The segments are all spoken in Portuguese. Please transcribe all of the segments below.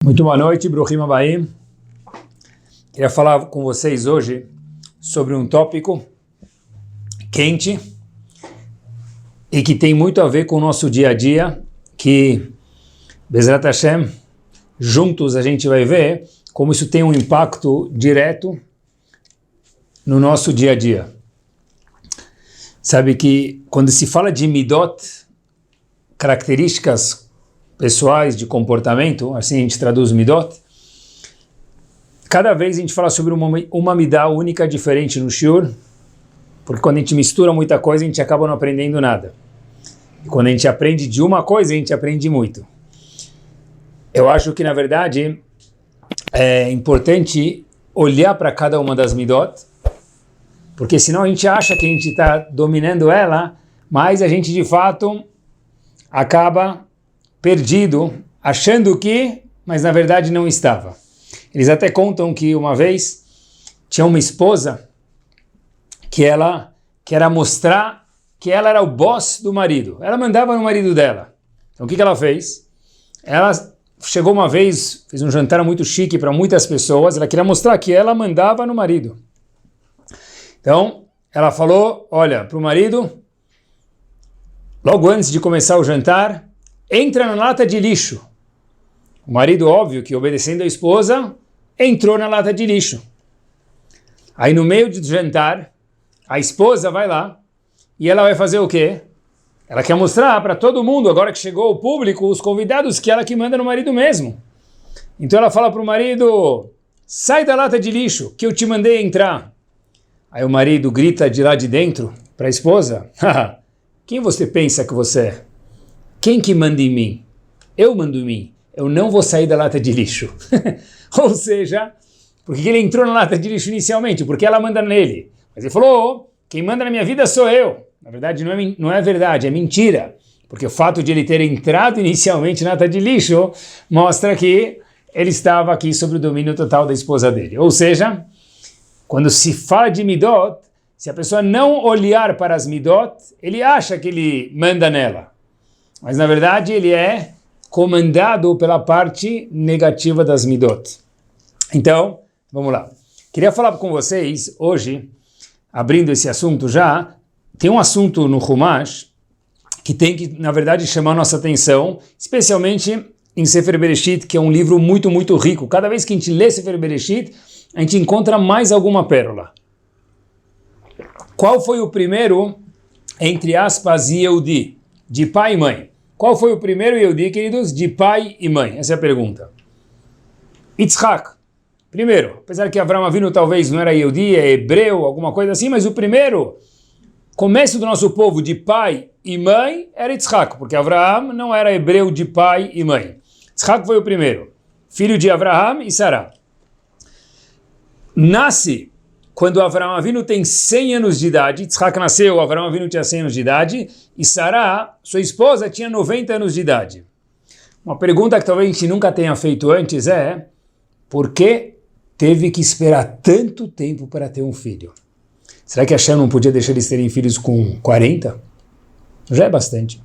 Muito boa noite, Bruhim Abaim. Queria falar com vocês hoje sobre um tópico quente e que tem muito a ver com o nosso dia a dia, que, Bezrat Hashem, juntos a gente vai ver como isso tem um impacto direto no nosso dia a dia. Sabe que quando se fala de midot, características pessoais de comportamento, assim a gente traduz midot, cada vez a gente fala sobre uma midá única diferente no shiur, porque quando a gente mistura muita coisa a gente acaba não aprendendo nada. E quando a gente aprende de uma coisa a gente aprende muito. Eu acho que na verdade é importante olhar para cada uma das midot, porque senão a gente acha que a gente está dominando ela, mas a gente de fato acaba perdido, achando que, mas na verdade não estava. Eles até contam que uma vez tinha uma esposa que ela queria mostrar que ela era o boss do marido. Ela mandava no marido dela. Então o que ela fez? Ela chegou uma vez, fez um jantar muito chique para muitas pessoas, ela queria mostrar que ela mandava no marido. Então ela falou, olha, para o marido, logo antes de começar o jantar, entra na lata de lixo. O marido, óbvio, que obedecendo a esposa, entrou na lata de lixo. Aí no meio do jantar, a esposa vai lá e ela vai fazer o quê? Ela quer mostrar para todo mundo, agora que chegou o público, os convidados, que ela que manda no marido mesmo. Então ela fala para o marido, sai da lata de lixo, que eu te mandei entrar. Aí o marido grita de lá de dentro para a esposa, quem você pensa que você é? Quem que manda em mim? Eu mando em mim. Eu não vou sair da lata de lixo. Ou seja, por que ele entrou na lata de lixo inicialmente? Porque ela manda nele. Mas ele falou, quem manda na minha vida sou eu. Na verdade não é verdade, é mentira. Porque o fato de ele ter entrado inicialmente na lata de lixo mostra que ele estava aqui sob o domínio total da esposa dele. Ou seja, quando se fala de midot, se a pessoa não olhar para as midot, ele acha que ele manda nela. Mas na verdade ele é comandado pela parte negativa das midot. Então, vamos lá. Queria falar com vocês hoje, abrindo esse assunto já, tem um assunto no Humash que tem que, na verdade, chamar nossa atenção, especialmente em Sefer Bereshit, que é um livro muito, muito rico. Cada vez que a gente lê Sefer Bereshit, a gente encontra mais alguma pérola. Qual foi o primeiro, entre aspas, Yehudi, de pai e mãe? Qual foi o primeiro Yehudi, queridos, de pai e mãe? Essa é a pergunta. Yitzhak. Primeiro, apesar que Avraham Avinu talvez não era Yehudi, é hebreu, alguma coisa assim, mas o primeiro começo do nosso povo de pai e mãe era Yitzhak, porque Avraham não era hebreu de pai e mãe. Yitzhak foi o primeiro, filho de Avraham e Sará. Nasce quando Avraham Avinu tem 100 anos de idade. Yitzhak nasceu, Avraham Avinu tinha 100 anos de idade, e Sará, sua esposa, tinha 90 anos de idade. Uma pergunta que talvez a gente nunca tenha feito antes é, por que teve que esperar tanto tempo para ter um filho? Será que Hashem não podia deixar eles terem filhos com 40? Já é bastante.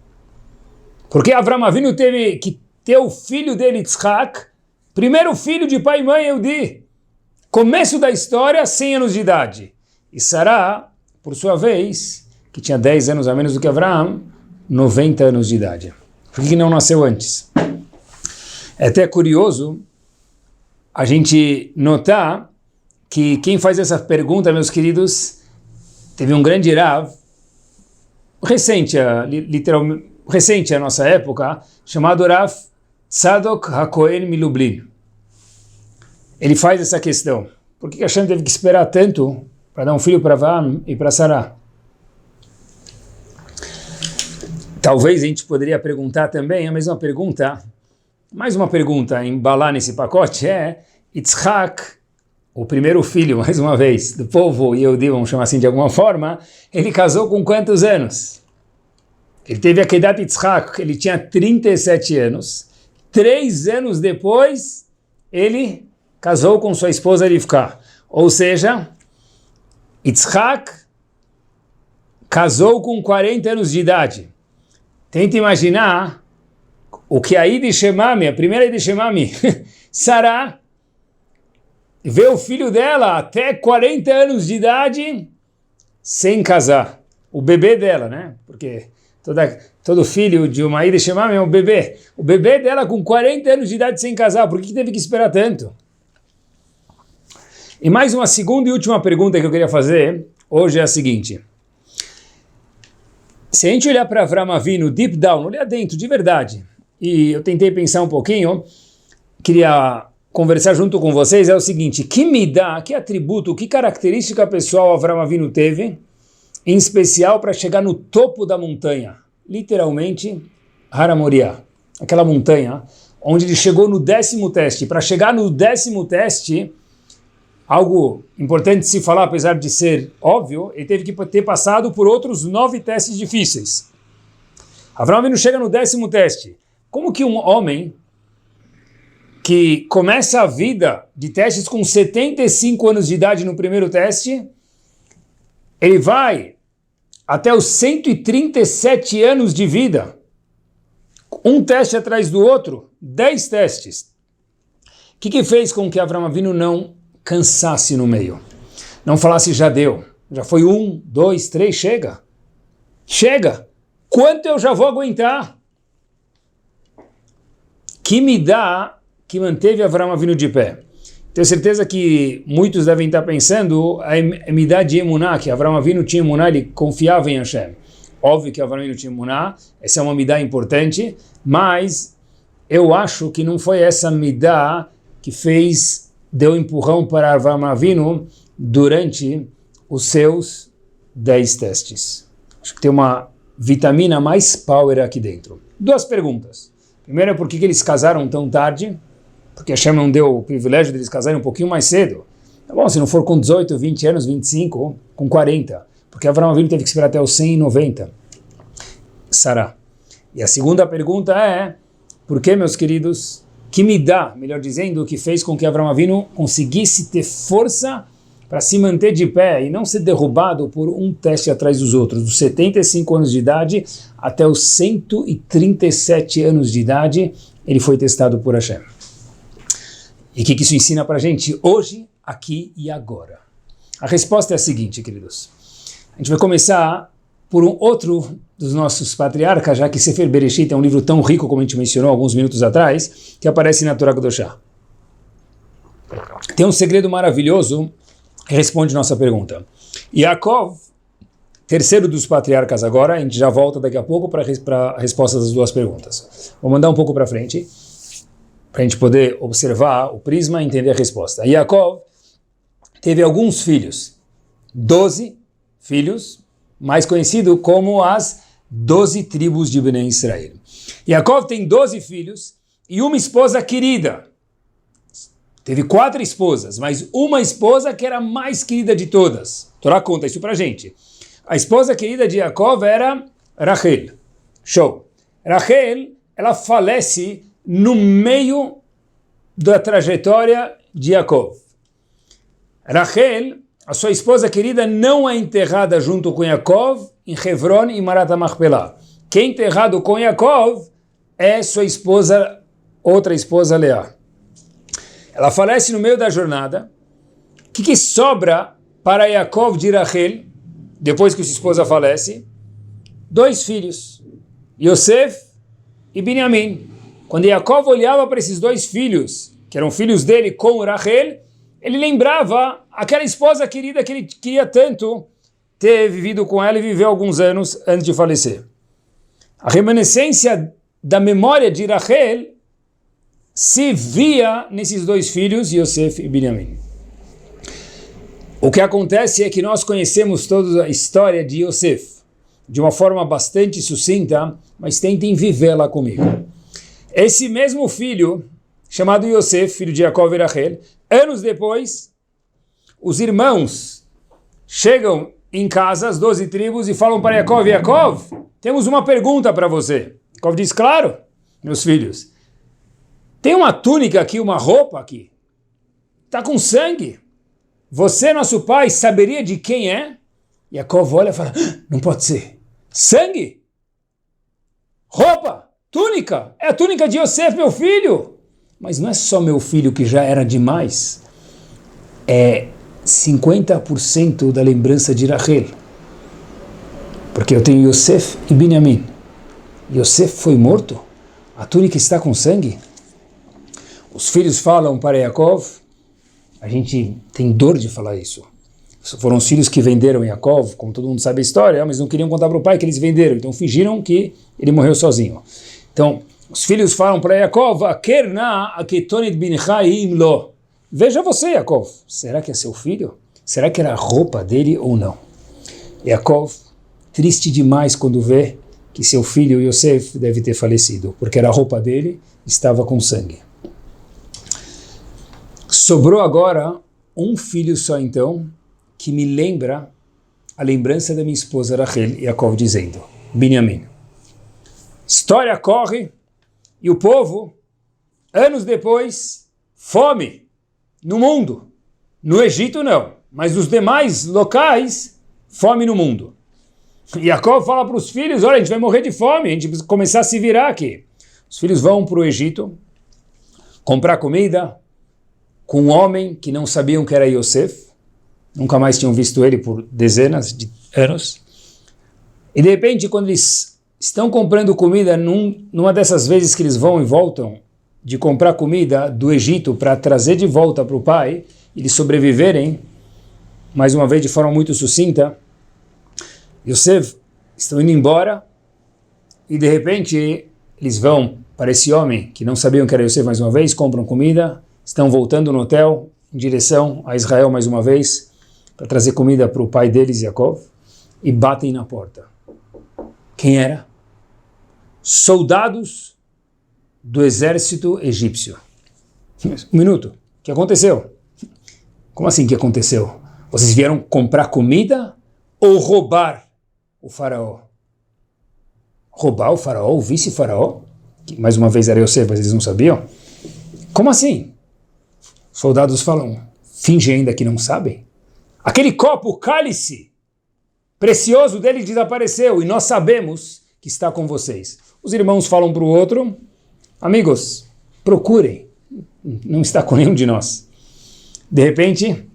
Porque Avraham Avinu teve que ter o filho dele, Yitzhak, primeiro filho de pai e mãe, Yehudi. Começo da história, 100 anos de idade. E Sará, por sua vez, que tinha 10 anos a menos do que Avraham, 90 anos de idade. Por que não nasceu antes? É até curioso a gente notar que quem faz essa pergunta, meus queridos, teve um grande Rav, recente a nossa época, chamado Rav Tzadok HaKohen Milublin. Ele faz essa questão. Por que Hashem teve que esperar tanto para dar um filho para Avraham e para Sará? Talvez a gente poderia perguntar também a mesma pergunta, mais uma pergunta, embalar nesse pacote, é Yitzhak, o primeiro filho, mais uma vez, do povo Yehudi, vamos chamar assim de alguma forma, ele casou com quantos anos? Ele teve a Kedat Yitzhak, ele tinha 37 anos. 3 anos depois, ele casou com sua esposa Rivka. Ou seja, Yitzhak casou com 40 anos de idade. Tenta imaginar o que a Id Shemami, a primeira Id Shemami, Sará, vê o filho dela até 40 anos de idade sem casar. O bebê dela, né? Porque todo filho de uma Id Shemami é um bebê. O bebê dela com 40 anos de idade sem casar. Por que teve que esperar tanto? E mais uma segunda e última pergunta que eu queria fazer hoje é a seguinte. Se a gente olhar para Avram Avinu, deep down, olhar dentro, de verdade, e eu tentei pensar um pouquinho, queria conversar junto com vocês, é o seguinte, que midá, que atributo, que característica pessoal Avram Avinu teve, em especial para chegar no topo da montanha, literalmente, Har Moriah, aquela montanha, onde ele chegou no 10º teste. Para chegar no 10º teste, algo importante de se falar, apesar de ser óbvio, ele teve que ter passado por outros 9 testes difíceis. Avram Avinu chega no 10º teste. Como que um homem que começa a vida de testes com 75 anos de idade no primeiro teste, ele vai até os 137 anos de vida, um teste atrás do outro, 10 testes. O que fez com que Avram Avinu não cansasse no meio? Não falasse, já deu, já foi 1, 2, 3, chega. Chega! Quanto eu já vou aguentar? Que me dá que manteve Avram Avinu de pé? Tenho certeza que muitos devem estar pensando a midá de emuná, que Avram Avinu tinha emuná, ele confiava em Hashem. Óbvio que Avram Avinu tinha emuná, essa é uma midá importante, mas eu acho que não foi essa midá que deu empurrão para Avram Avinu durante os seus 10 testes. Acho que tem uma vitamina mais power aqui dentro. 2 perguntas. Primeiro é por que eles casaram tão tarde? Porque Hashem não deu o privilégio de eles casarem um pouquinho mais cedo. Tá bom, se não for com 18, 20 anos, 25, com 40. Porque Avram Avinu teve que esperar até os 190. Sará. E a segunda pergunta é, por que, meus queridos, que me dá, melhor dizendo, que fez com que Avram Avinu conseguisse ter força para se manter de pé e não ser derrubado por um teste atrás dos outros, dos 75 anos de idade até os 137 anos de idade, ele foi testado por Hashem. E o que isso ensina para a gente hoje, aqui e agora? A resposta é a seguinte, queridos. A gente vai começar por um outro dos nossos patriarcas, já que Sefer Bereshit é um livro tão rico, como a gente mencionou alguns minutos atrás, que aparece na Torá Kedoshá. Tem um segredo maravilhoso que responde nossa pergunta. Yaakov, terceiro dos patriarcas agora, a gente já volta daqui a pouco para a resposta das 2 perguntas. Vou mandar um pouco para frente, para a gente poder observar o prisma e entender a resposta. Yaakov teve alguns filhos, 12 filhos, mais conhecido como as 12 tribos de Bnei Israel. Yaakov tem 12 filhos e uma esposa querida. Teve 4 esposas, mas uma esposa que era a mais querida de todas. A Torá conta isso pra gente. A esposa querida de Yaakov era Rachel. Show. Rachel, ela falece no meio da trajetória de Yaakov. Rachel, a sua esposa querida, não é enterrada junto com Yaakov em Hebron e Marat HaMachpelah. Quem é enterrado com Yaakov é sua esposa, outra esposa Leá. Ela falece no meio da jornada. O que sobra para Yaakov de Rachel, depois que sua esposa falece? 2 filhos, Yosef e Binyamin. Quando Yaakov olhava para esses 2 filhos, que eram filhos dele com Rachel, ele lembrava aquela esposa querida que ele queria tanto ter vivido com ela e viver alguns anos antes de falecer. A remanescência da memória de Rachel se via nesses 2 filhos, Yosef e Binyamin. O que acontece é que nós conhecemos toda a história de Yosef de uma forma bastante sucinta, mas tentem vivê-la comigo. Esse mesmo filho, chamado Yosef, filho de Yaakov e Rachel, anos depois, os irmãos chegam em casa, as 12 tribos, e falam para Yaakov: Yaakov, temos uma pergunta para você. Yaakov diz: claro, meus filhos. Tem uma túnica aqui, uma roupa aqui. Está com sangue. Você, nosso pai, saberia de quem é? Yaakov olha e fala: não pode ser. Sangue? Roupa? túnica, é a túnica de Yosef, meu filho. Mas não é só meu filho que já era demais, é 50% da lembrança de Rachel. Porque eu tenho Yosef e Binyamin. Yosef foi morto? A túnica está com sangue? Os filhos falam para Yaakov, a gente tem dor de falar isso. Foram os filhos que venderam Yaakov, como todo mundo sabe a história, mas não queriam contar para o pai que eles venderam, então fingiram que ele morreu sozinho. Então, os filhos falam para Yaakov, Akerna aketonit bincha imlo. Veja você, Yaakov, será que é seu filho? Será que era a roupa dele ou não? Yaakov, triste demais quando vê que seu filho Yosef deve ter falecido, porque era a roupa dele, estava com sangue. Sobrou agora um filho só então, que me lembra a lembrança da minha esposa Rachel, Yaakov dizendo, Binyamin. História corre e o povo, anos depois, fome no mundo. No Egito não, mas nos demais locais, fome no mundo. Yaakov fala para os filhos, olha, a gente vai morrer de fome, a gente precisa começar a se virar aqui. Os filhos vão para o Egito, comprar comida, com um homem que não sabiam que era Yosef, nunca mais tinham visto ele por dezenas de anos, e de repente quando eles estão comprando comida, numa dessas vezes que eles vão e voltam de comprar comida do Egito para trazer de volta para o pai, eles sobreviverem, mais uma vez de forma muito sucinta, Yosef estão indo embora, e de repente eles vão para esse homem que não sabiam que era Yosef mais uma vez, compram comida, estão voltando no hotel, em direção a Israel mais uma vez, para trazer comida para o pai deles, Yaakov, e batem na porta. Quem era? Soldados do exército egípcio. Um minuto, o que aconteceu? Como assim que aconteceu? Vocês vieram comprar comida ou roubar o faraó? Roubar o faraó, o vice-faraó? Que mais uma vez era Yosef, mas eles não sabiam? Como assim? Soldados falam, fingem ainda que não sabem. Aquele copo, cálice, precioso dele desapareceu e nós sabemos que está com vocês. Os irmãos falam para o outro, amigos, procurem, não está com nenhum de nós. De repente,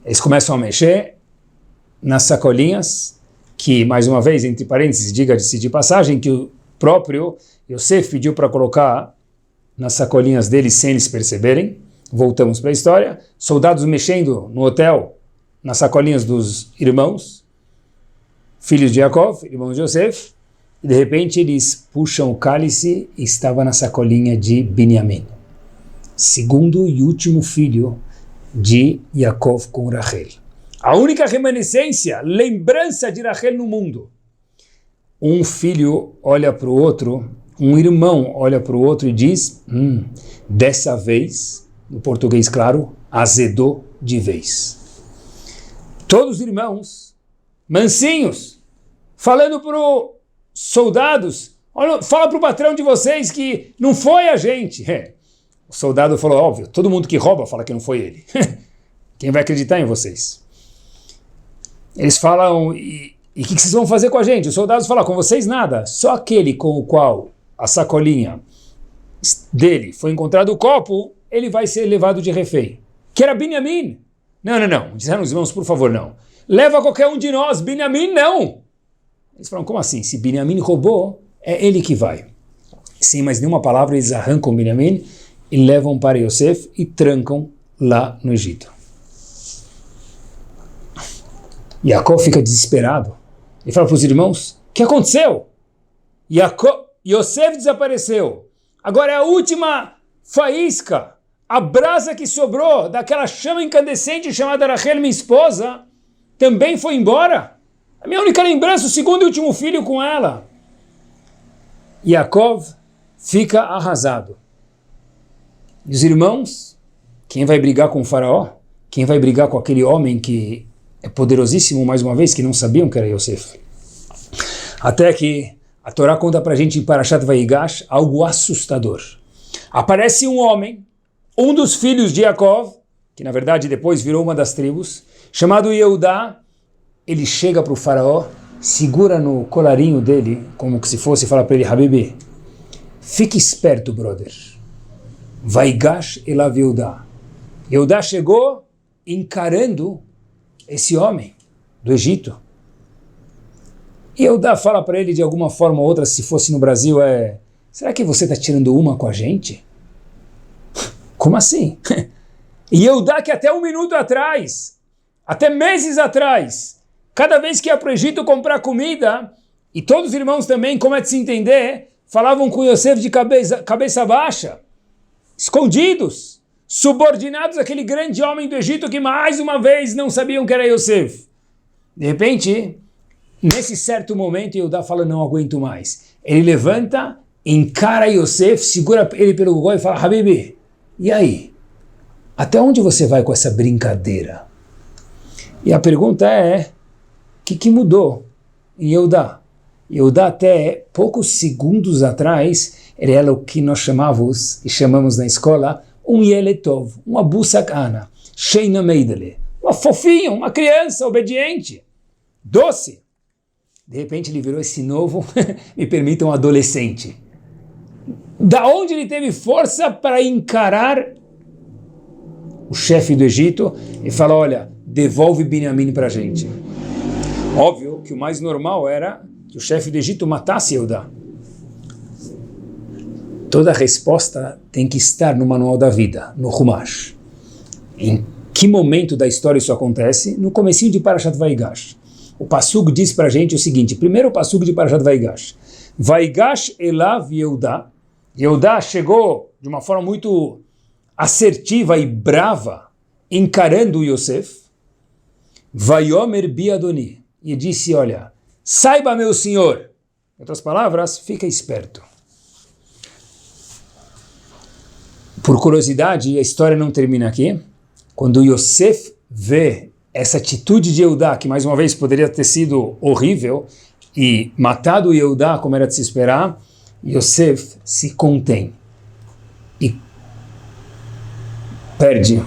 eles começam a mexer nas sacolinhas, que mais uma vez, entre parênteses, diga-se de passagem, que o próprio Yosef pediu para colocar nas sacolinhas deles sem eles perceberem. Voltamos para a história, soldados mexendo no hotel, nas sacolinhas dos irmãos, filhos de Yaakov, irmãos de Yosef, e de repente eles puxam o cálice e estava na sacolinha de Binyamin, segundo e último filho de Yaakov com Rachel. A única remanescência, lembrança de Rachel no mundo. Um filho olha para o outro, um irmão olha para o outro e diz, dessa vez, no português claro, azedou de vez. Todos os irmãos, mansinhos, falando para os soldados, olha, fala para o patrão de vocês que não foi a gente. O soldado falou, óbvio, todo mundo que rouba fala que não foi ele. Quem vai acreditar em vocês? Eles falam, e o que vocês vão fazer com a gente? Os soldados falam, com vocês nada, só aquele com o qual a sacolinha dele foi encontrado o copo, ele vai ser levado de refém. Que era Binyamin. Não. Disseram os irmãos, por favor, não. Leva qualquer um de nós, Binyamin não. Eles falam, como assim? Se Binyamin roubou, é ele que vai. Sem mais nenhuma palavra, eles arrancam Binyamin e levam para Yosef e trancam lá no Egito. Yaakov fica desesperado. Ele fala para os irmãos, o que aconteceu? Yosef desapareceu. Agora é a última faísca, a brasa que sobrou daquela chama incandescente chamada Rachel, minha esposa, também foi embora. A minha única lembrança, o segundo e último filho com ela. Yaakov fica arrasado. E os irmãos, quem vai brigar com o faraó? Quem vai brigar com aquele homem que é poderosíssimo, mais uma vez, que não sabiam que era Yosef? Até que a Torá conta para a gente em Parashat Vayigash algo assustador. Aparece um homem, um dos filhos de Yaakov, que na verdade depois virou uma das tribos, chamado Yehudá. Ele chega para o faraó, segura no colarinho dele, como que se fosse, fala para ele, Habibi, Fique esperto, brother. Vaigash elav Yehudá. Yehudá chegou encarando esse homem do Egito. E Yehudá fala para ele de alguma forma ou outra, se fosse no Brasil, será que você está tirando uma com a gente? Como assim? E Yehudá que até um minuto atrás, até meses atrás, cada vez que ia para o Egito comprar comida, e todos os irmãos também, como é de se entender, falavam com Yosef de cabeça baixa, escondidos, subordinados àquele grande homem do Egito que mais uma vez não sabiam que era Yosef. De repente, nesse certo momento, Yehudá fala, não aguento mais. Ele levanta, encara Yosef, segura ele pelo gogó e fala, Habibi, e aí? Até onde você vai com essa brincadeira? E a pergunta o que mudou em Yehudá? Yehudá até poucos segundos atrás, ele era o que nós chamamos na escola, um Yeletov, uma busacana, Sheina Meidele, uma fofinha, uma criança obediente, doce. De repente ele virou esse novo, me permitam, adolescente. Da onde ele teve força para encarar o chefe do Egito e falar, olha, devolve Binyamin para a gente. Óbvio que o mais normal era que o chefe do Egito matasse Yehudá. Toda resposta tem que estar no manual da vida, no Humash. Em que momento da história isso acontece? No comecinho de Parashat Vaigash. O Pasuk diz para a gente o seguinte, primeiro o Pasuk de Parashat Vaigash. Vaigash elav Yehudá. Yehudá chegou de uma forma muito assertiva e brava, encarando Yosef. Vayomer bi Adoni. E disse, olha, saiba, meu senhor. Em outras palavras, fica esperto. Por curiosidade, a história não termina aqui. Quando Yosef vê essa atitude de Yehudá, que mais uma vez poderia ter sido horrível, e matado Yehudá, como era de se esperar, Yosef se contém e perde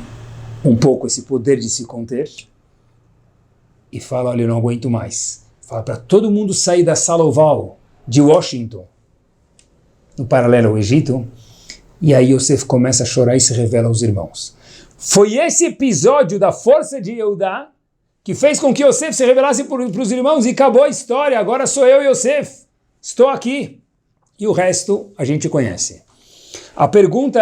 um pouco esse poder de se conter e fala, olha, eu não aguento mais. Fala para todo mundo sair da sala oval de Washington, no paralelo ao Egito, e aí Yosef começa a chorar e se revela aos irmãos. Foi esse episódio da força de Yehudá que fez com que Yosef se revelasse para os irmãos e acabou a história, agora sou eu, Yosef, estou aqui. E o resto a gente conhece. A pergunta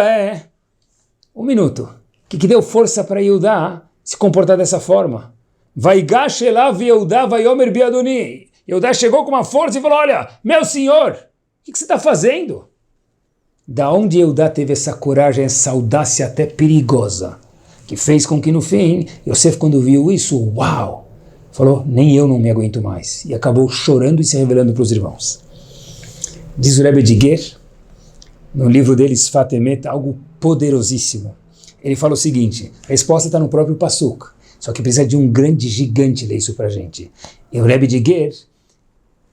um minuto, o que deu força para Yehudá se comportar dessa forma? Vaigash elav Yehudá vayomer bi Adoni. Yehudá chegou com uma força e falou, olha, meu senhor, o que você está fazendo? Da onde Yehudá teve essa coragem, essa audácia até perigosa, que fez com que no fim, Yosef quando viu isso, uau, falou, nem eu não me aguento mais. E acabou chorando e se revelando para os irmãos. Diz o Rebbe de Ger, no livro dele, Sfat Emet, algo poderosíssimo. Ele fala o seguinte, a resposta está no próprio Pasuk, só que precisa de um grande gigante ler isso para a gente. E o Rebbe de Ger,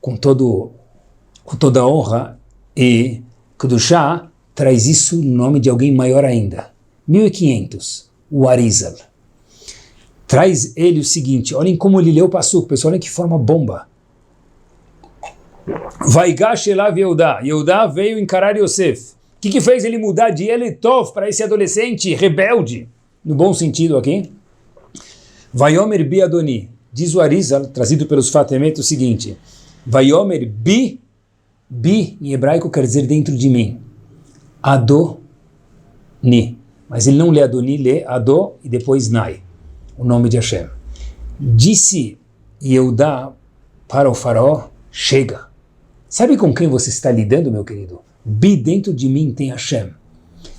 com toda a honra e Kedushá, traz isso no nome de alguém maior ainda. 1500, o Arizal. Traz ele o seguinte, olhem como ele leu o Pasuk, pessoal, olhem que forma bomba. Vaigash elav Yehudá. Yehudá veio encarar Yosef. O que fez ele mudar de Eletov para esse adolescente rebelde? No bom sentido aqui. Vayomer bi Adoni. Diz o Arizal, trazido pelos Fatemet, o seguinte. Vayomer bi em hebraico quer dizer dentro de mim. Adoni. Mas ele não lê Adoni, lê Ado e depois Nai. O nome de Hashem. Disse Yehudá para o faraó, chega. Sabe com quem você está lidando, meu querido? Bi dentro de mim tem Hashem.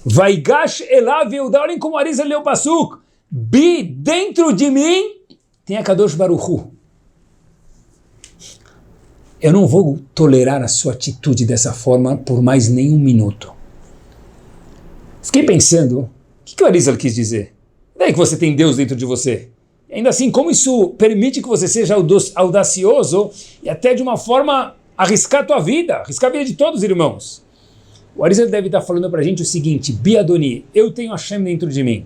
Vaigash elav Yehudá. Olhem como Arizal leu o Pasuk. Bi dentro de mim tem a Kadosh Baruch Hu. Eu não vou tolerar a sua atitude dessa forma por mais nem um minuto. Fiquei pensando, o que o Arizal quis dizer? Daí que você tem Deus dentro de você. E ainda assim, como isso permite que você seja audacioso e até de uma forma arriscar a tua vida, arriscar a vida de todos os irmãos. O Arizal deve estar falando para a gente o seguinte, Bi Adoni, eu tenho Hashem dentro de mim.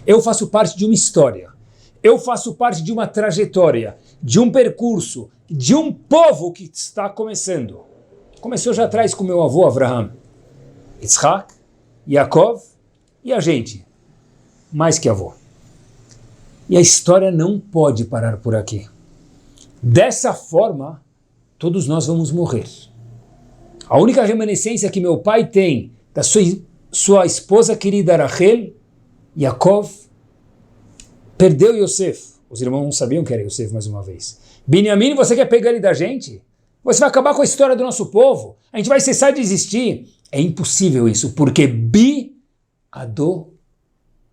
Eu faço parte de uma história. Eu faço parte de uma trajetória, de um percurso, de um povo que está começando. Começou já atrás com meu avô Avraham, Yitzhak, Yaakov e a gente, mais que avô. E a história não pode parar por aqui. Dessa forma, todos nós vamos morrer. A única reminiscência que meu pai tem da sua esposa querida Rachel, Yaakov, perdeu Yosef. Os irmãos não sabiam que era Yosef mais uma vez. Binyamin, você quer pegar ele da gente? Você vai acabar com a história do nosso povo? A gente vai cessar de existir? É impossível isso, porque Bi Ado,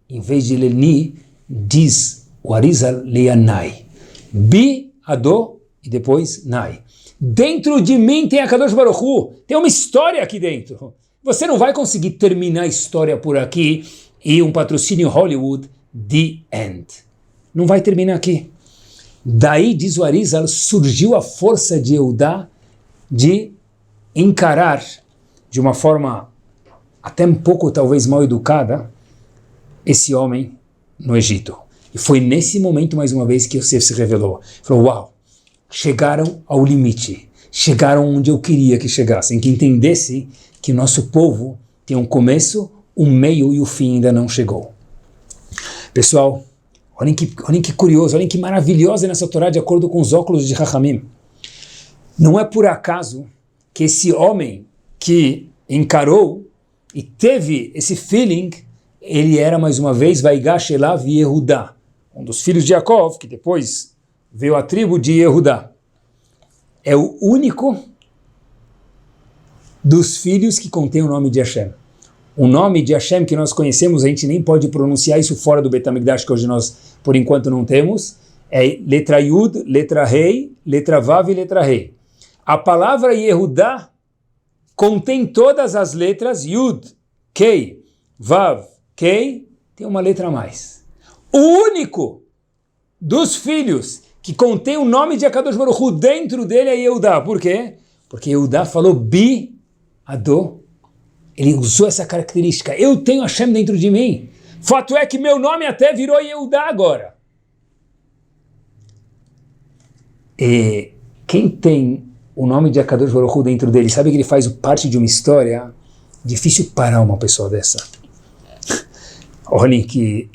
em vez de Leni, diz o Arizal Leanai. Bi Ado e depois Nai. Dentro de mim tem a Kadosh Baruch Hu, tem uma história aqui dentro. Você não vai conseguir terminar a história por aqui e um patrocínio Hollywood, The End. Não vai terminar aqui. Daí, diz o Arizal, surgiu a força de Eudá de encarar de uma forma até um pouco talvez mal educada esse homem no Egito. E foi nesse momento, mais uma vez, que Yosef se revelou. Falou, uau, chegaram ao limite, chegaram onde eu queria que chegassem, que entendesse que o nosso povo tem um começo, um meio e o fim ainda não chegou. Pessoal, olhem que curioso, olhem que maravilhosa nessa Torá de acordo com os óculos de Chachamim. Não é por acaso que esse homem que encarou e teve esse feeling, ele era mais uma vez Vaigash Elav Yehudá, um dos filhos de Yaakov, que depois veio a tribo de Yehudá. É o único dos filhos que contém o nome de Hashem. O nome de Hashem que nós conhecemos, a gente nem pode pronunciar isso fora do Beit HaMikdash, que hoje nós, por enquanto, não temos. É letra Yud, letra Rei, letra Vav e letra Rei. A palavra Yehudá contém todas as letras Yud, Kei, Vav, Kei, tem uma letra a mais. O único dos filhos que contém o nome de Akadosh Baruch Hu dentro dele é Yehudá. Por quê? Porque Yehudá falou Bi Ado. Ele usou essa característica. Eu tenho Hashem dentro de mim. Fato é que meu nome até virou Yehudá agora. E quem tem o nome de Akadosh Baruch Hu dentro dele, sabe que ele faz parte de uma história? Difícil parar uma pessoa dessa. Olhem que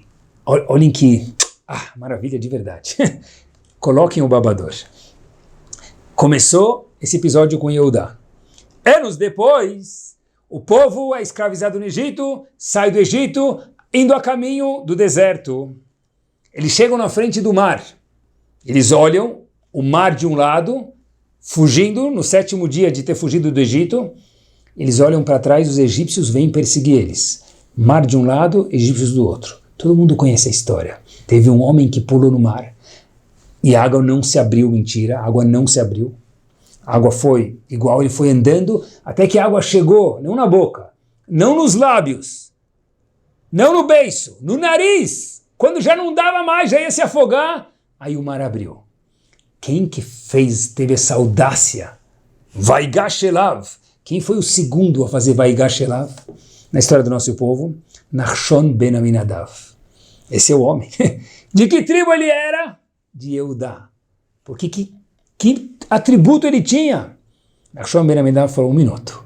maravilha de verdade. Coloquem o babador. Começou esse episódio com Yehudá. Anos depois, o povo é escravizado no Egito, sai do Egito, indo a caminho do deserto. Eles chegam na frente do mar. Eles olham o mar de um lado, fugindo, no 7º dia de ter fugido do Egito. Eles olham para trás, os egípcios vêm perseguir eles. Mar de um lado, egípcios do outro. Todo mundo conhece a história. Teve um homem que pulou no mar e a água não se abriu, mentira, a água não se abriu. A água foi igual, ele foi andando até que a água chegou, não na boca, não nos lábios, não no beiço, no nariz. Quando já não dava mais, já ia se afogar, aí o mar abriu. Quem que teve essa audácia? Vaigash Elav. Quem foi o segundo a fazer Vaigash Elav na história do nosso povo? Nachshon ben Aminadav. Esse é o homem. De que tribo ele era? De Yehudá. Porque que atributo ele tinha? Nachshon ben Aminadav falou, 1 minuto.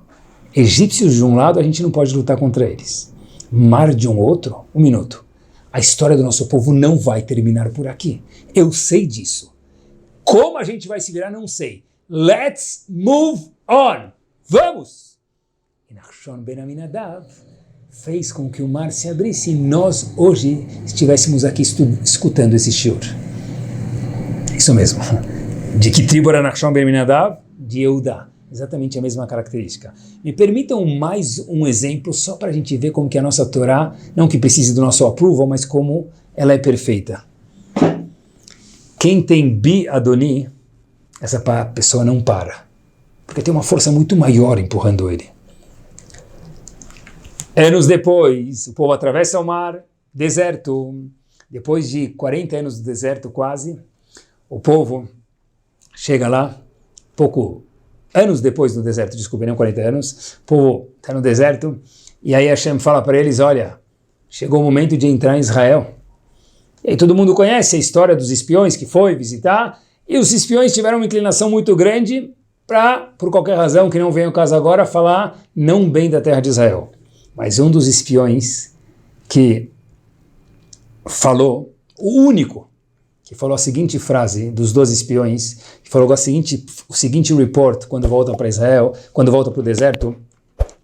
Egípcios de um lado, a gente não pode lutar contra eles. Mar de um outro, 1 minuto. A história do nosso povo não vai terminar por aqui. Eu sei disso. Como a gente vai se virar, não sei. Let's move on. Vamos! E Nachshon ben Aminadav fez com que o mar se abrisse e nós hoje estivéssemos aqui escutando esse shiur. Isso mesmo. De que tribo era Nachshon ben Aminadav? De Yehudá. Exatamente a mesma característica. Me permitam mais um exemplo só para a gente ver como que a nossa Torá, não que precise do nosso approval, mas como ela é perfeita. Quem tem Bi Adoni, essa pessoa não para. Porque tem uma força muito maior empurrando ele. Anos depois, o povo atravessa o mar, deserto. Depois de 40 anos de deserto quase, o povo chega lá, anos depois do deserto, desculpe, não 40 anos, o povo está no deserto, e aí Hashem fala para eles, olha, chegou o momento de entrar em Israel. E aí todo mundo conhece a história dos espiões que foi visitar, e os espiões tiveram uma inclinação muito grande para, por qualquer razão que não venha o caso agora, falar não bem da terra de Israel. Mas um dos espiões que falou, o único, que falou a seguinte frase dos 12 espiões, que falou o seguinte report quando volta para Israel, quando volta para o deserto,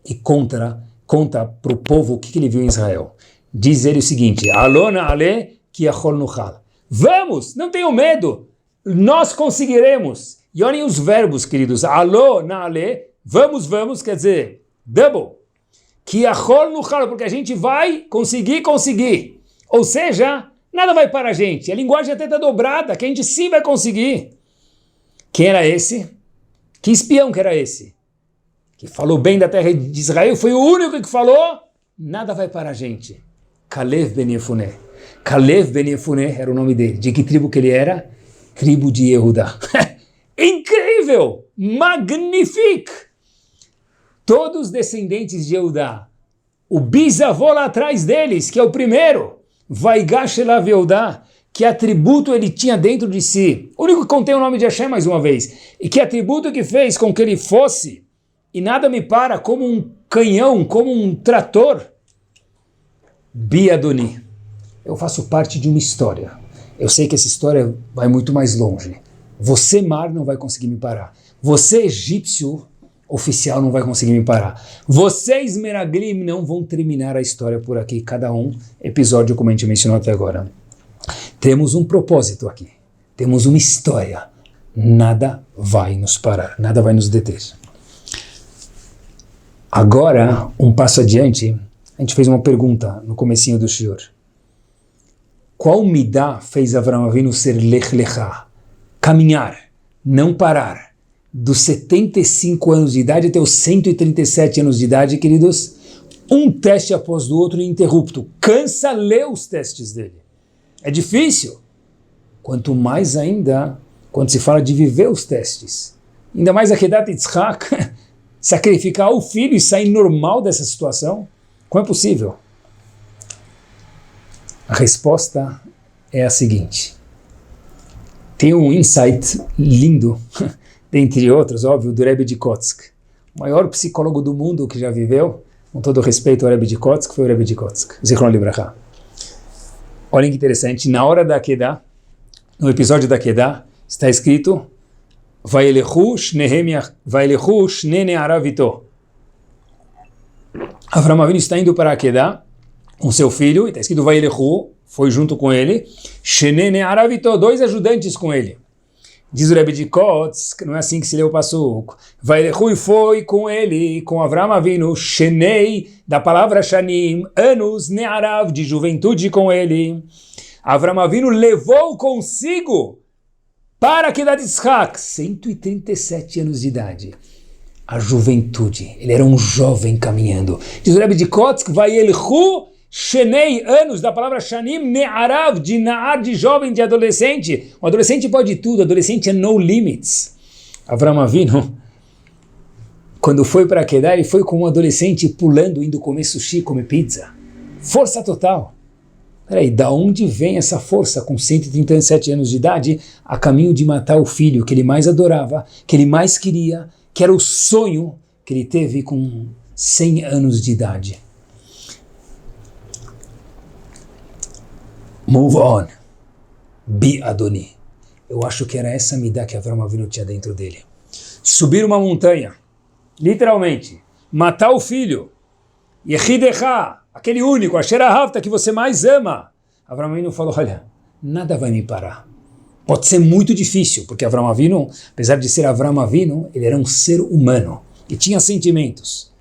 e conta para o povo o que ele viu em Israel. Diz ele o seguinte, Alona ale ki achol nuchal. Vamos, não tenham medo, nós conseguiremos. E olhem os verbos, queridos, alô, na ale, vamos, quer dizer, double. Que achol nuchal, porque a gente vai conseguir. Ou seja, nada vai para a gente. A linguagem até está dobrada, que a gente sim vai conseguir. Quem era esse? Que espião que era esse? Que falou bem da terra de Israel, foi o único que falou, nada vai para a gente. Kalev ben Yefuneh. Kalev ben Yefuneh era o nome dele. De que tribo que ele era? Tribo de Yehudá. Incrível! Magnifique! Todos descendentes de Yehudá. O bisavô lá atrás deles, que é o primeiro, Vaigash elav Yehudá, que atributo ele tinha dentro de si. O único que contém o nome de Hashem mais uma vez. E que atributo que fez com que ele fosse, e nada me para, como um canhão, como um trator. Biadoni. Eu faço parte de uma história. Eu sei que essa história vai muito mais longe. Você, mar, não vai conseguir me parar. Você, egípcio oficial, não vai conseguir me parar. Vocês, Meraglim, não vão terminar a história por aqui. Cada episódio, como a gente mencionou até agora. Temos um propósito aqui. Temos uma história. Nada vai nos parar. Nada vai nos deter. Agora, um passo adiante, a gente fez uma pergunta no comecinho do shiur. Qual midá fez Avraham Avinu ser lech lechá? Caminhar, não parar, dos 75 anos de idade até os 137 anos de idade, queridos, um teste após o outro ininterrupto. Cansa ler os testes dele. É difícil. Quanto mais ainda, quando se fala de viver os testes. Ainda mais a Kedat Yitzhak, sacrificar o filho e sair normal dessa situação? Como é possível? A resposta é a seguinte. Tem um insight lindo, dentre outros, óbvio, do Rebbe de Kotzk. O maior psicólogo do mundo que já viveu, com todo respeito ao Rebbe de Kotzk, foi o Rebbe de Kotzk, Zichron Libraha. Olhem que interessante, na hora da Akedah, no episódio da Akedah, está escrito Vayelechu shne ne'arav ito. Avraham Avinu está indo para a Akedah com seu filho, e está escrito Vayelechu, foi junto com ele, shne ne'arav ito, 2 ajudantes com ele. Diz o Rebbe de Kotzk, não é assim que se lê o passuco. Vayelechu, e foi com ele, com Avraham Avinu, shenei, da palavra shanim, anos ne'arav, de juventude com ele. Avraham Avinu levou consigo para Kedat Yitzhak, 137 anos de idade. A juventude, ele era um jovem caminhando. Diz o Rebbe de Kotzk, Vayelchu shenei, anos, da palavra shanim, ne'arav, de na'ar, de jovem, de adolescente. O adolescente pode tudo, adolescente é no limits. Avraham Avinu, quando foi para Kedah, ele foi com um adolescente pulando, indo comer sushi, comer pizza. Força total. Peraí, da onde vem essa força com 137 anos de idade a caminho de matar o filho que ele mais adorava, que ele mais queria, que era o sonho que ele teve com 100 anos de idade? Move on. Bi Adoni. Eu acho que era essa midá que Avraham Avinu tinha dentro dele. Subir uma montanha, literalmente, matar o filho, Yehidecha, aquele único, Asher Ahavta, que você mais ama. Avraham Avinu falou, olha, nada vai me parar. Pode ser muito difícil, porque Avraham Avinu, apesar de ser Avraham Avinu, ele era um ser humano e tinha sentimentos.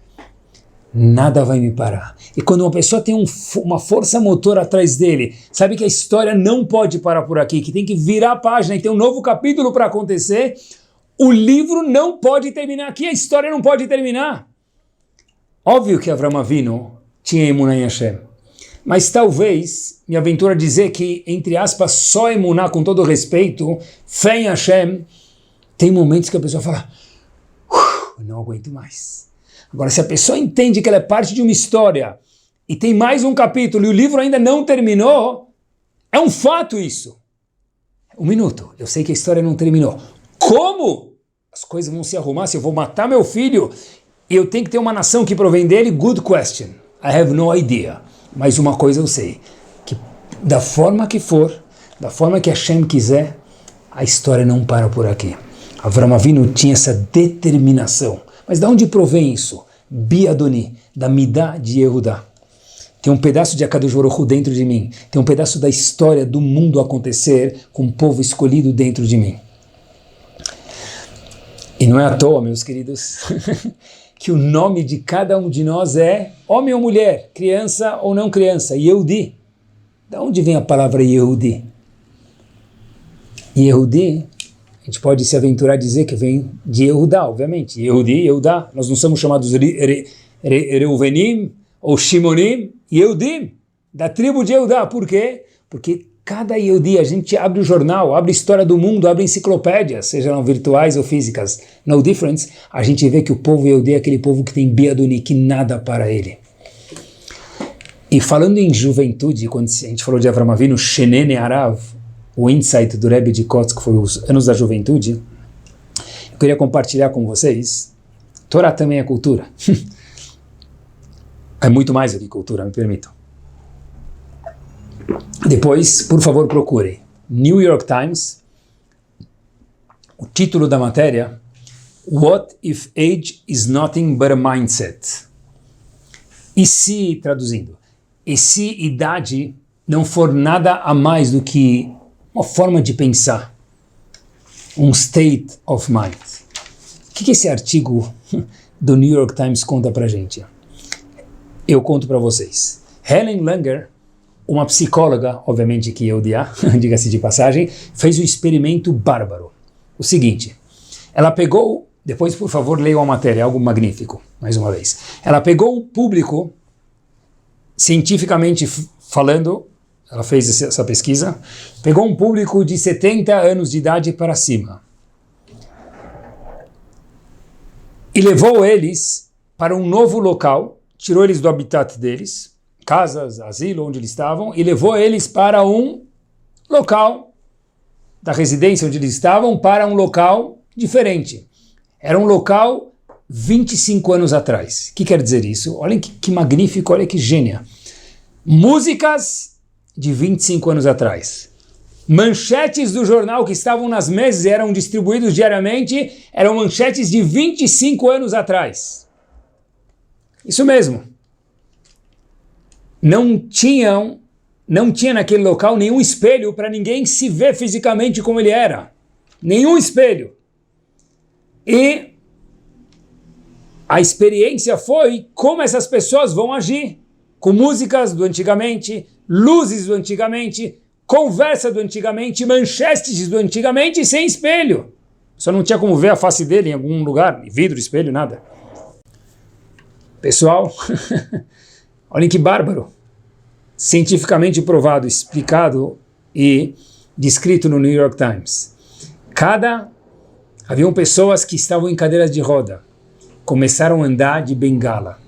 Nada vai me parar. E quando uma pessoa tem uma força motora atrás dele, sabe que a história não pode parar por aqui, que tem que virar a página e tem um novo capítulo para acontecer, o livro não pode terminar aqui, a história não pode terminar. Óbvio que Avraham Avinu tinha emuná em Hashem, mas talvez me aventura a dizer que, entre aspas, só emuná, com todo respeito, fé em Hashem, tem momentos que a pessoa fala, não aguento mais. Agora, se a pessoa entende que ela é parte de uma história e tem mais um capítulo e o livro ainda não terminou, é um fato isso. Um minuto, eu sei que a história não terminou. Como? as coisas vão se arrumar, se eu vou matar meu filho e eu tenho que ter uma nação que provém dele? Good question. I have no idea. Mas uma coisa eu sei, que da forma que for, da forma que Hashem quiser, a história não para por aqui. Avram Avinu tinha essa determinação. Mas de onde provém isso? Biadoni, da Midah de Yehudá. Tem um pedaço de Akadosh Baruch Hu dentro de mim. Tem um pedaço da história do mundo acontecer com um povo escolhido dentro de mim. E não é à toa, meus queridos, que o nome de cada um de nós é homem ou mulher, criança ou não criança, Yehudi. Da onde vem a palavra Yehudi? Yehudi, a gente pode se aventurar a dizer que vem de Yehudá, obviamente. Yehudi, Yehudá, nós não somos chamados Reuvenim ou Shimonim, Yehudim, da tribo de Yehudá. Por quê? Porque cada Yehudi, a gente abre o jornal, abre a história do mundo, abre enciclopédias, sejam virtuais ou físicas, no difference, a gente vê que o povo Yehudi é aquele povo que tem Biadoni, que nada para ele. E falando em juventude, quando a gente falou de Avram Avinu, Shenene Arav, o insight do Rebbe de Kotz, que foi os anos da juventude, eu queria compartilhar com vocês. Torá também é cultura. É muito mais do que cultura, me permitam. Depois, por favor, procurem. New York Times, o título da matéria, What if age is nothing but a mindset? E se, traduzindo, e se idade não for nada a mais do que uma forma de pensar, um state of mind? O que esse artigo do New York Times conta pra gente? Eu conto para vocês. Helen Langer, uma psicóloga, obviamente que eu diga-se de passagem, fez um experimento bárbaro. O seguinte, ela pegou, depois por favor leiam a matéria, é algo magnífico, mais uma vez. Ela pegou um público, cientificamente falando, ela fez essa pesquisa, pegou um público de 70 anos de idade para cima e levou eles para um novo local, tirou eles do habitat deles, casas, asilo, onde eles estavam, e levou eles para um local, da residência onde eles estavam, para um local diferente. Era um local 25 anos atrás. O que quer dizer isso? Olhem que magnífico, olha que gênia. Músicas de 25 anos atrás. Manchetes do jornal que estavam nas mesas e eram distribuídos diariamente, eram manchetes de 25 anos atrás. Isso mesmo. Não tinha naquele local nenhum espelho para ninguém se ver fisicamente como ele era. Nenhum espelho. E a experiência foi como essas pessoas vão agir. Com músicas do antigamente, luzes do antigamente, conversa do antigamente, manchetes do antigamente sem espelho. Só não tinha como ver a face dele em algum lugar, vidro, espelho, nada. Pessoal, olhem que bárbaro. Cientificamente provado, explicado e descrito no New York Times. Haviam pessoas que estavam em cadeiras de roda, começaram a andar de bengala.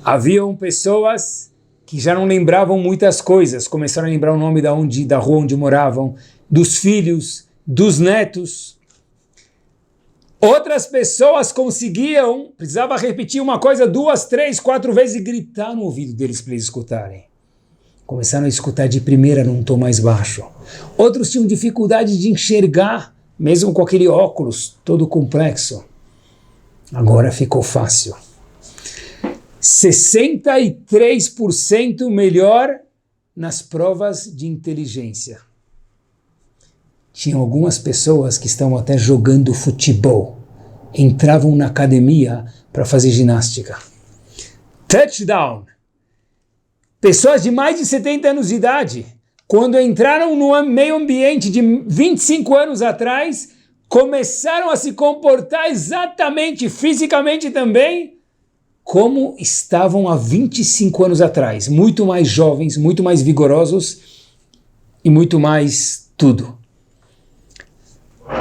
Haviam pessoas que já não lembravam muitas coisas, começaram a lembrar o nome da rua onde moravam, dos filhos, dos netos. Outras pessoas precisava repetir uma coisa 2, 3, 4 vezes e gritar no ouvido deles para eles escutarem. Começaram a escutar de primeira num tom mais baixo. Outros tinham dificuldade de enxergar, mesmo com aquele óculos todo complexo. Agora ficou fácil. 63% melhor nas provas de inteligência. Tinham algumas pessoas que estavam até jogando futebol. Entravam na academia para fazer ginástica. Touchdown! Pessoas de mais de 70 anos de idade, quando entraram no meio ambiente de 25 anos atrás, começaram a se comportar exatamente, fisicamente também, como estavam há 25 anos atrás. Muito mais jovens, muito mais vigorosos e muito mais tudo.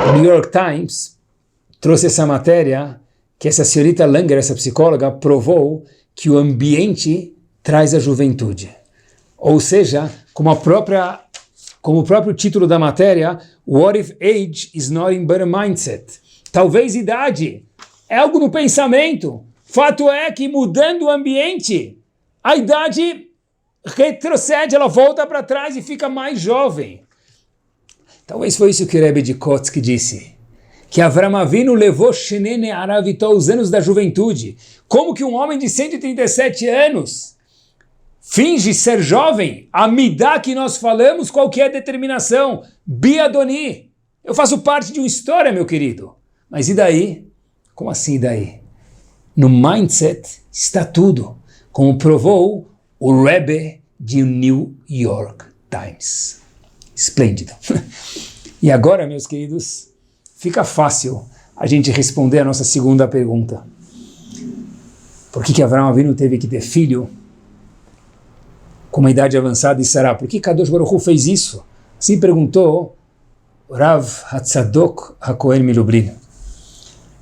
O New York Times trouxe essa matéria que essa senhorita Langer, essa psicóloga, provou que o ambiente traz a juventude. Ou seja, como a própria Como o próprio título da matéria, What if age is not in but a mindset? Talvez idade é algo no pensamento. Fato é que mudando o ambiente, a idade retrocede, ela volta para trás e fica mais jovem. Talvez foi isso que o Rebbe de Kotzk disse, que Avram Avinu levou Shenene Aravitó, os anos da juventude. Como que um homem de 137 anos finge ser jovem? A midá que nós falamos, qual que é a determinação? Biadoni. Eu faço parte de uma história, meu querido. Mas e daí? Como assim e daí? No mindset está tudo, como provou o Rebbe de New York Times. Esplêndido. E agora, meus queridos, fica fácil a gente responder a nossa segunda pergunta. Por que Avraham Avinu teve que ter filho com uma idade avançada e Sará? Por que Kadosh Baruch Hu fez isso? Assim perguntou Rav Hatzadok HaKohen Milublin.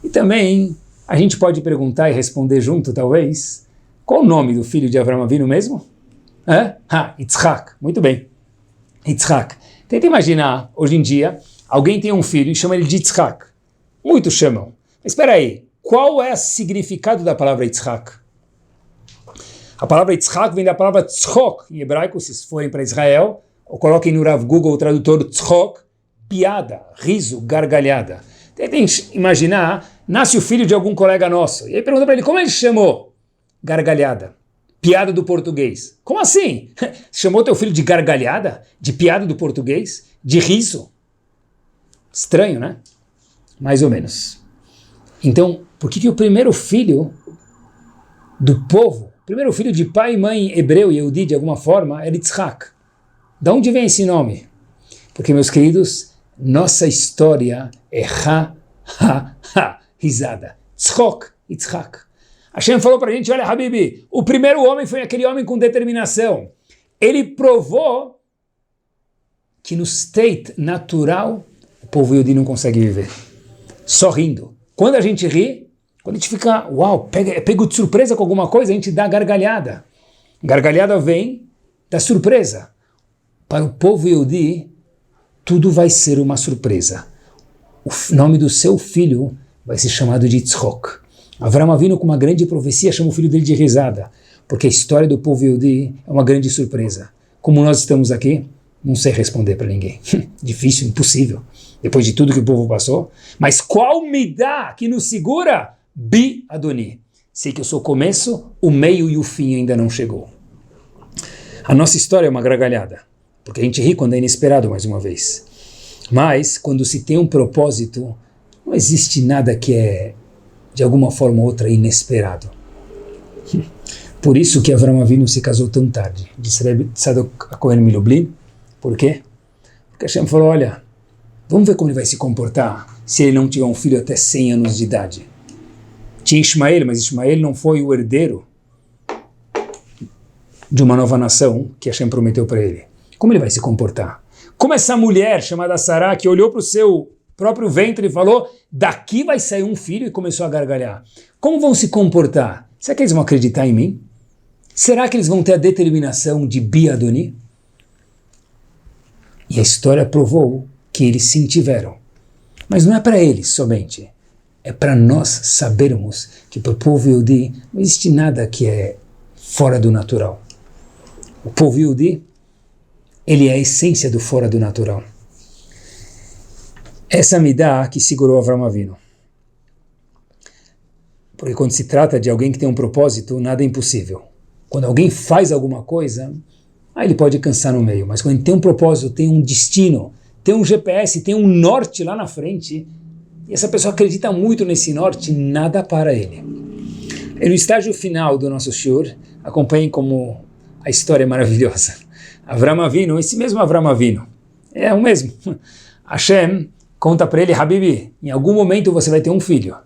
E também a gente pode perguntar e responder junto, talvez, qual o nome do filho de Avraham Avinu mesmo? Yitzhak. Muito bem. Yitzhak. Tenta imaginar, hoje em dia, alguém tem um filho e chama ele de Yitzhak. Muitos chamam. Mas espera aí, qual é o significado da palavra Yitzhak? A palavra Yitzhak vem da palavra tzchok, em hebraico, se forem para Israel, ou coloquem no Rav Google o tradutor tzchok, piada, riso, gargalhada. Tentem imaginar, nasce o filho de algum colega nosso, e aí pergunta para ele, como ele chamou? Gargalhada. Piada do português. Como assim? Chamou teu filho de gargalhada? De piada do português? De riso? Estranho, né? Mais ou menos. Então, por que o primeiro filho do povo, o primeiro filho de pai e mãe hebreu, Yehudi, de alguma forma, era Yitzhak? De onde vem esse nome? Porque, meus queridos, nossa história é risada. Tzchok, Yitzhak. Hashem falou para a gente, olha, Habibi, o primeiro homem foi aquele homem com determinação. Ele provou que no state natural o povo Yehudi não consegue viver. Só rindo. Quando a gente ri, quando a gente fica, uau, pego de surpresa com alguma coisa, a gente dá gargalhada. Gargalhada vem da surpresa. Para o povo Yehudi, tudo vai ser uma surpresa. O nome do seu filho vai ser chamado de Yitzhok. Avraham Avinu, com uma grande profecia, chama o filho dele de risada, porque a história do povo Yehudi é uma grande surpresa. Como nós estamos aqui, não sei responder para ninguém. Difícil, impossível, depois de tudo que o povo passou. Mas qual midá que nos segura? Bi Adoni. Sei que eu sou o começo, o meio e o fim ainda não chegou. A nossa história é uma gargalhada, porque a gente ri quando é inesperado, mais uma vez. Mas, quando se tem um propósito, não existe nada que é de alguma forma ou outra inesperado. Por isso que Avraham Avinu se casou tão tarde, disse Rebbe Tzadok HaKohen Milublin. Por quê? Porque Hashem falou, olha, vamos ver como ele vai se comportar se ele não tiver um filho até 100 anos de idade. Tinha Ismael, mas Ismael não foi o herdeiro de uma nova nação que Hashem prometeu para ele. Como ele vai se comportar? Como essa mulher chamada Sará, que olhou para o seu próprio ventre e falou, daqui vai sair um filho, e começou a gargalhar. Como vão se comportar? Será que eles vão acreditar em mim? Será que eles vão ter a determinação de Biadoni? E a história provou que eles sim tiveram. Mas não é para eles somente. É para nós sabermos que para o povo Yehudi não existe nada que é fora do natural. O povo Yehudi, ele é a essência do fora do natural. Essa midá que segurou Avraham Avinu. Porque quando se trata de alguém que tem um propósito, nada é impossível. Quando alguém faz alguma coisa, aí ele pode cansar no meio. Mas quando ele tem um propósito, tem um destino, tem um GPS, tem um norte lá na frente, e essa pessoa acredita muito nesse norte, nada para ele. E no estágio final do nosso shiur, acompanhem como a história é maravilhosa. Avraham Avinu, esse mesmo Avraham Avinu, é o mesmo. Hashem conta para ele, Habibi, em algum momento você vai ter um filho.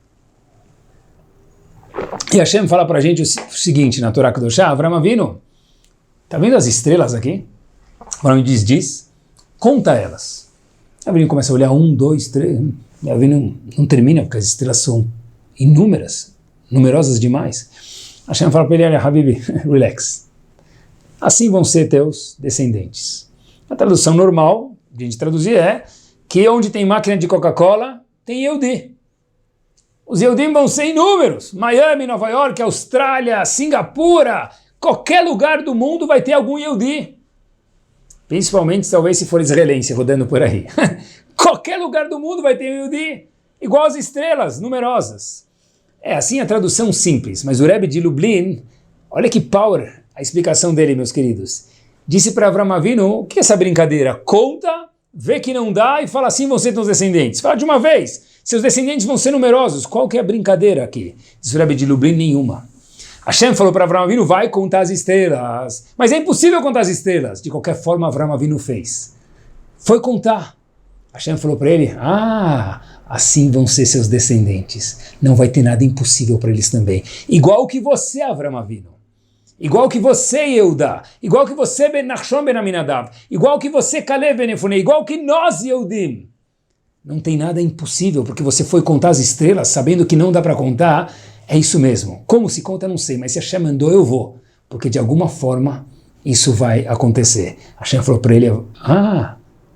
E Hashem fala para a gente o seguinte, na Torá Kedoshá, Avraham Avinu, tá vendo as estrelas aqui? Avraham diz, conta elas. Avinu começa a olhar, 1, 2, 3, e Avinu não termina, porque as estrelas são inúmeras, numerosas demais. Hashem fala para ele, olha, Habibi, relax. Assim vão ser teus descendentes. A tradução normal, de a gente traduzir, é que onde tem máquina de Coca-Cola, tem Yehudi. Os Yehudim vão ser inúmeros. Miami, Nova York, Austrália, Singapura, qualquer lugar do mundo vai ter algum Yehudi. Principalmente, talvez, se for israelense rodando por aí. Qualquer lugar do mundo vai ter um Yehudi. Igual as estrelas, numerosas. É assim a tradução simples. Mas o Rebbe de Lublin, olha que power a explicação dele, meus queridos. Disse para Avram Avinu, o que é essa brincadeira? Conta, vê que não dá e fala assim vão ser teus descendentes. Fala de uma vez, seus descendentes vão ser numerosos. Qual que é a brincadeira aqui? Diz o Rebbe de Lublin, nenhuma. Hashem falou para Avram Avinu, vai contar as estrelas. Mas é impossível contar as estrelas. De qualquer forma, Avram Avinu fez. Foi contar. Hashem falou para ele, assim vão ser seus descendentes. Não vai ter nada impossível para eles também. Igual que você, Avram Avinu. Igual que você, Yehudá. Igual que você, Ben Nachshon Ben Aminadav. Igual que você, Caleb Ben Efunei. Igual que nós, Yehudim. Não tem nada impossível, porque você foi contar as estrelas, sabendo que não dá para contar. É isso mesmo. Como se conta, não sei, mas se Hashem mandou, eu vou. Porque de alguma forma, isso vai acontecer. Hashem falou para ele,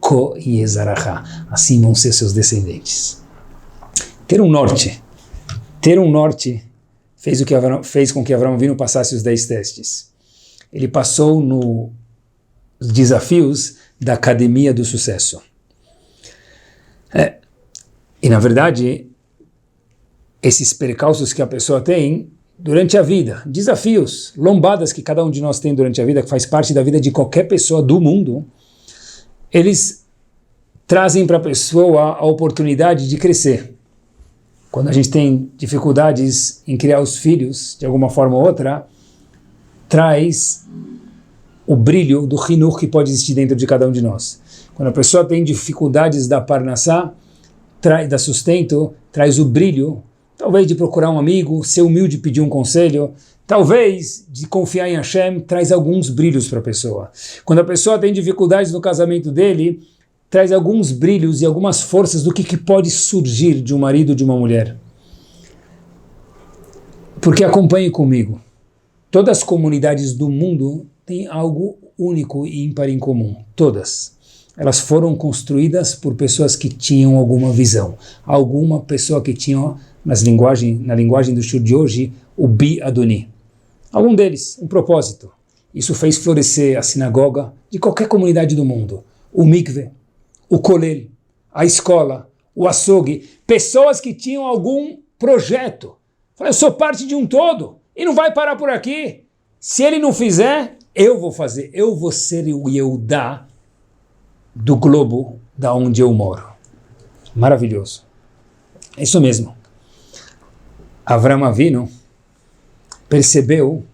Ko Yezarachá. Assim vão ser seus descendentes. Ter um norte fez com que Avram Avinu passasse os 10 testes. Ele passou nos desafios da Academia do Sucesso. E na verdade, esses percalços que a pessoa tem durante a vida, desafios, lombadas que cada um de nós tem durante a vida, que faz parte da vida de qualquer pessoa do mundo, eles trazem para a pessoa a oportunidade de crescer. Quando a gente tem dificuldades em criar os filhos, de alguma forma ou outra, traz o brilho do Hinur que pode existir dentro de cada um de nós. Quando a pessoa tem dificuldades da Parnassá, da sustento, traz o brilho, talvez de procurar um amigo, ser humilde e pedir um conselho, talvez de confiar em Hashem, traz alguns brilhos para a pessoa. Quando a pessoa tem dificuldades no casamento dele, traz alguns brilhos e algumas forças do que pode surgir de um marido ou de uma mulher. Porque acompanhe comigo, todas as comunidades do mundo têm algo único e ímpar em comum, todas. Elas foram construídas por pessoas que tinham alguma visão, alguma pessoa que tinha, na linguagem do shur de hoje, o Bi Adoni. Algum deles, um propósito. Isso fez florescer a sinagoga de qualquer comunidade do mundo, o mikve, o kolel, a escola, o açougue, pessoas que tinham algum projeto. Falei, eu sou parte de um todo e não vai parar por aqui. Se ele não fizer, eu vou fazer. Eu vou ser o Yehudá do globo da onde eu moro. Maravilhoso. É isso mesmo. Avram Avinu percebeu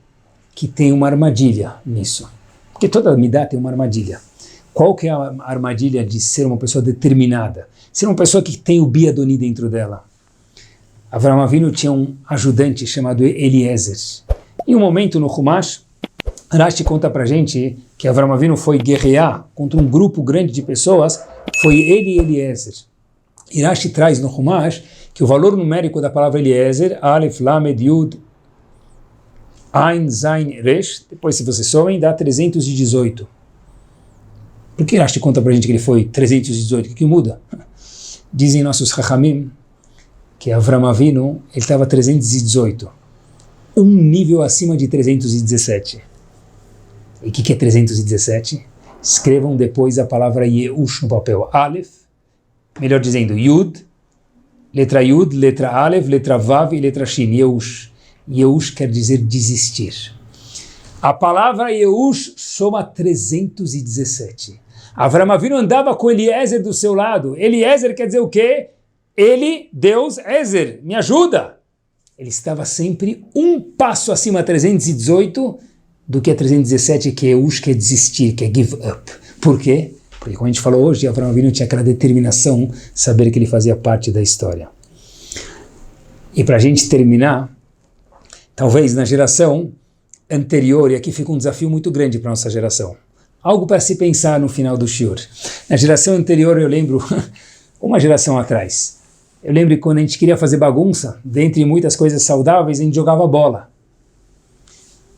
que tem uma armadilha nisso. Porque toda midá tem uma armadilha. Qual que é a armadilha de ser uma pessoa determinada? Ser uma pessoa que tem o Bi Adoni dentro dela. Avram Avinu tinha um ajudante chamado Eliezer. Em um momento no Humash, Rashi conta pra gente que Avram Avinu foi guerrear contra um grupo grande de pessoas, foi ele e Eliezer. E Rashi traz no Humash que o valor numérico da palavra Eliezer, Aleph, Lamed, Yud, Ain, Zain, Resh, depois se vocês somem, dá 318. Por que Rashi conta pra gente que ele foi 318? O que muda? Dizem nossos Chachamim que Avram Avinu, ele estava 318. Um nível acima de 317. E o que é 317? Escrevam depois a palavra Yeush no papel. Aleph, melhor dizendo, Yud, letra Aleph, letra Vav e letra Shin. Yeush. Yeush quer dizer desistir. A palavra Yeush soma 317. Avram Avinu andava com Eliezer do seu lado. Eliezer quer dizer o quê? Ele, Deus, Ezer, me ajuda. Ele estava sempre um passo acima 318 do que a 317, que é Yeush, que é desistir, que é give up. Por quê? Porque como a gente falou hoje, Avram Avinu tinha aquela determinação, saber que ele fazia parte da história. E para a gente terminar, talvez na geração anterior, e aqui fica um desafio muito grande para a nossa geração, algo para se pensar no final do shiur. Na geração anterior, eu lembro, uma geração atrás, eu lembro que quando a gente queria fazer bagunça, dentre muitas coisas saudáveis, a gente jogava bola.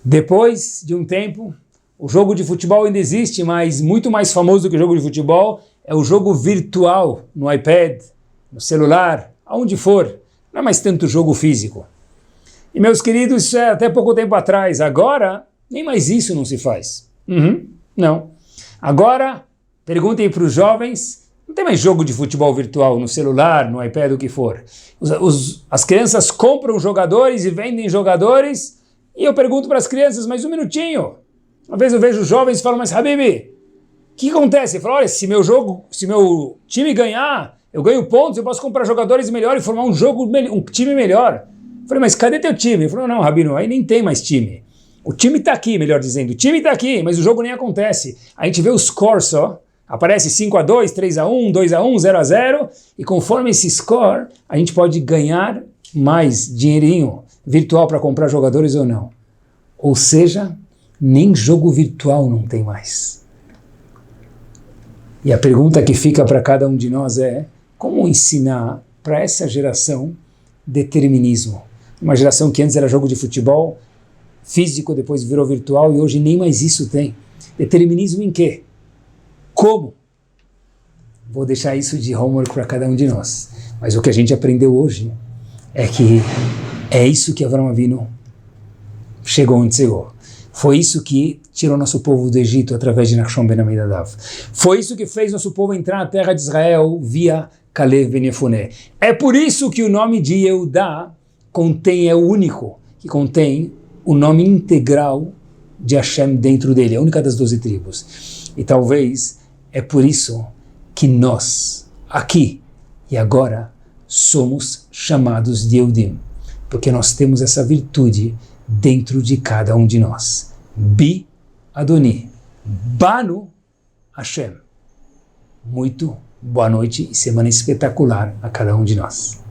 Depois de um tempo, o jogo de futebol ainda existe, mas muito mais famoso do que o jogo de futebol é o jogo virtual no iPad, no celular, aonde for. Não é mais tanto jogo físico. E meus queridos, isso é até pouco tempo atrás. Agora, nem mais isso não se faz. Não. Agora, perguntem para os jovens, não tem mais jogo de futebol virtual no celular, no iPad, o que for. As crianças compram jogadores e vendem jogadores, e eu pergunto para as crianças, mas um minutinho. Uma vez eu vejo os jovens e falo, mas Habibi, o que acontece? Ele fala, olha, se meu time ganhar, eu ganho pontos, eu posso comprar jogadores melhores e formar um time melhor. Eu falei, mas cadê teu time? Ele falou, não, Rabino, aí nem tem mais time. O time está aqui, melhor dizendo, o time está aqui, mas o jogo nem acontece. A gente vê o score só, aparece 5-2, 3-1, 2-1, 0-0, e conforme esse score, a gente pode ganhar mais dinheirinho virtual para comprar jogadores ou não. Ou seja, nem jogo virtual não tem mais. E a pergunta que fica para cada um de nós é, como ensinar para essa geração determinismo? Uma geração que antes era jogo de futebol físico, depois virou virtual e hoje nem mais isso tem. Determinismo em quê? Como? Vou deixar isso de homework para cada um de nós. Mas o que a gente aprendeu hoje é que é isso que Avraham Avinu chegou onde chegou. Foi isso que tirou nosso povo do Egito através de Nachshon ben Aminadav. Foi isso que fez nosso povo entrar na terra de Israel via Kalev ben Yefuné. É por isso que o nome de Yehudá é o único que contém o nome integral de Hashem dentro dele, é a única das 12 tribos. E talvez é por isso que nós, aqui e agora, somos chamados de Yehudim, porque nós temos essa virtude dentro de cada um de nós. Bi Adoni, Banu Hashem. Muito boa noite e semana espetacular a cada um de nós.